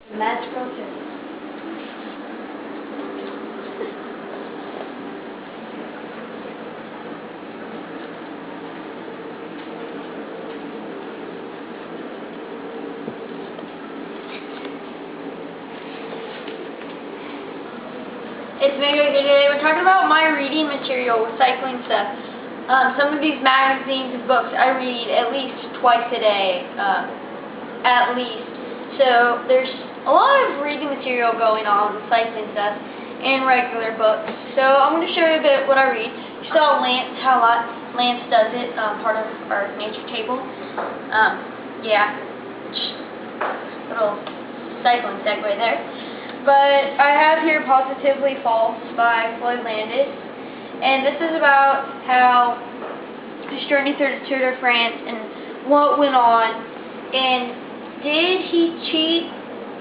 Magical too. It's Milliegoat here today. We're talking about my reading material, recycling stuff. Some of these magazines and books I read at least twice a day, at least. So there's a lot of reading material going on, recycling stuff, and regular books. So I'm going to show you a bit what I read. You saw Lance, how Lance does it, part of our nature table. Yeah, little cycling segue there. But I have here Positively False by Floyd Landis. And this is about how his journey through the Tour de France and what went on. And did he cheat?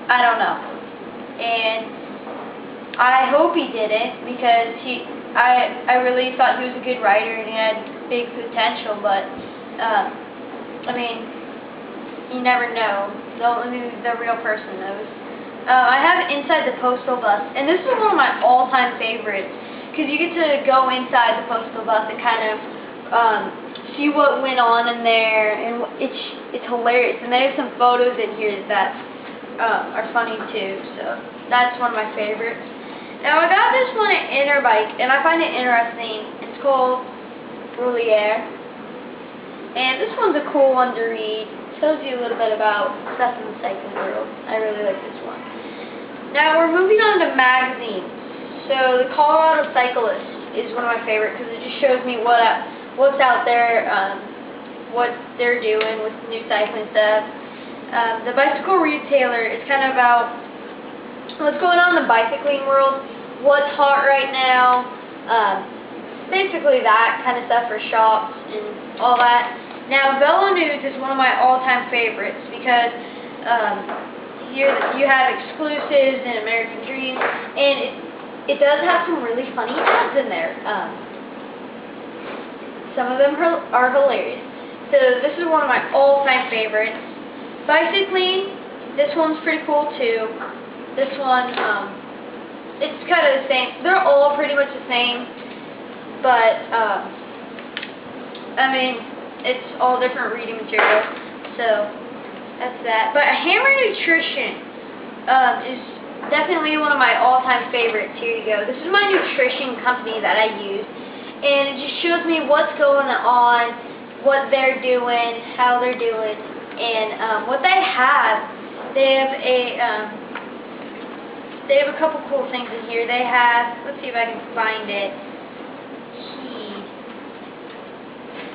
I don't know. And I hope he didn't, because I really thought he was a good writer and he had big potential. But I mean, you never know. Only the real person knows. I have Inside the Postal Bus, and this is one of my all-time favorites, because you get to go inside the postal bus and kind of see what went on in there, and it's hilarious. And they have some photos in here that are funny too, so that's one of my favorites. Now I got this one at Interbike, and I find it interesting. It's called Bruyere, and this one's a cool one to read. It tells you a little bit about stuff in the cycling world. I really like this one. Now we're moving on to magazines. So the Colorado Cyclist is one of my favorites, because it just shows me what's out there, what they're doing with new cycling stuff. The Bicycle Retailer is kind of about what's going on in the bicycling world, what's hot right now, basically that kind of stuff for shops and all that. Now Velo News is one of my all-time favorites, because here you have exclusives and American Dream, and it does have some really funny ads in there. Some of them are hilarious. So this is one of my all-time favorites. Bicycling, this one's pretty cool too. This one, it's kind of the same. They're all pretty much the same, but I mean, it's all different reading material. So that's that. But Hammer Nutrition is definitely one of my all-time favorites. Here you go. This is my nutrition company that I use, and it just shows me what's going on, what they're doing, how they're doing, and what they have. They have a couple cool things in here. They have, let's see if I can find it.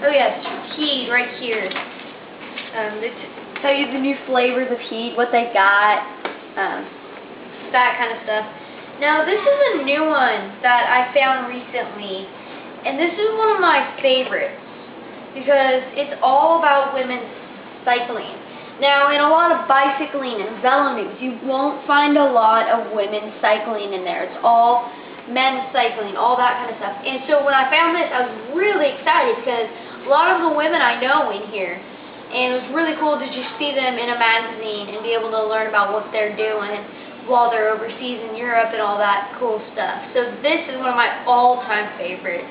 Oh yes, Heat right here. They tell you the new flavors of Heat, what they got, that kind of stuff. Now this is a new one that I found recently, and this is one of my favorites, because it's all about women's cycling. Now in a lot of bicycling and Velo News, you won't find a lot of women cycling in there. It's all men cycling, all that kind of stuff. And so when I found this, I was really excited, because a lot of the women I know in here, and it was really cool to just see them in a magazine and be able to learn about what they're doing while they're overseas in Europe and all that cool stuff. So this is one of my all-time favorites.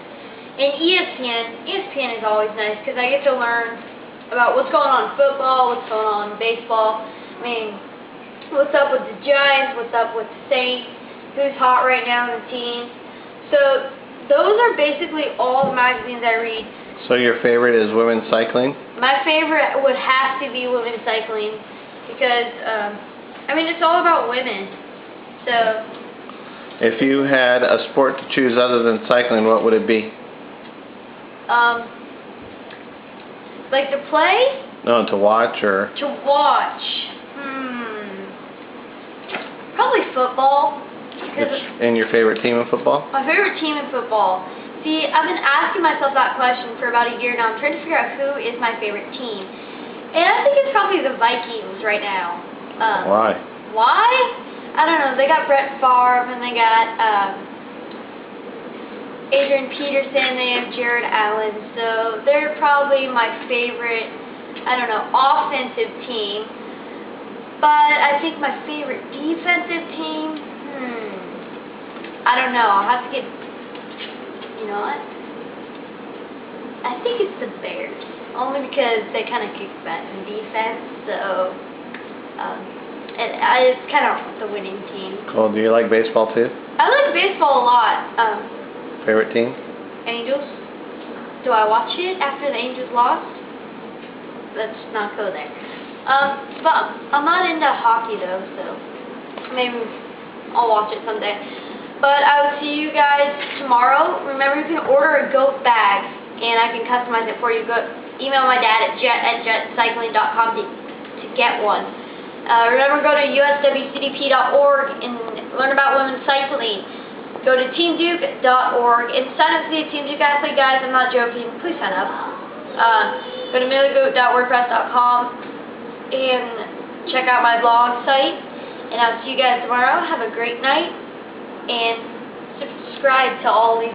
And ESPN is always nice, because I get to learn about what's going on in football, what's going on in baseball. I mean, what's up with the Giants, what's up with the Saints, who's hot right now in the team. So those are basically all the magazines I read. So your favorite is women's cycling? My favorite would have to be women's cycling, because, I mean, it's all about women. So if you had a sport to choose other than cycling, what would it be? Like to play? No, to watch or? To watch. Probably football. And your favorite team in football? My favorite team in football. See, I've been asking myself that question for about a year now. I'm trying to figure out who is my favorite team. And I think it's probably the Vikings right now. Why? Why? I don't know. They got Brett Favre, and they got Adrian Peterson, they have Jared Allen. So they're probably my favorite, I don't know, offensive team. But I think my favorite defensive team, I don't know. I'll have to get, you know what? I think it's the Bears. Only because they kind of kick butt in defense, so it's kind of the winning team. Cool. Do you like baseball too? I like baseball a lot. Favorite team? Angels. Do I watch it after the Angels lost? Let's not go there. But I'm not into hockey though, so maybe I'll watch it someday. But I will see you guys tomorrow. Remember, you can order a goat bag, and I can customize it for you. Go email my dad at jet@jetcycling.com to get one. Remember, go to uswcdp.org and learn about women's cycling. Go to teamduke.org and sign up to be a Team Duke athlete, guys. I'm not joking. Please sign up. Go to milliegoat.wordpress.com and check out my blog site. And I'll see you guys tomorrow. Have a great night and subscribe to all these.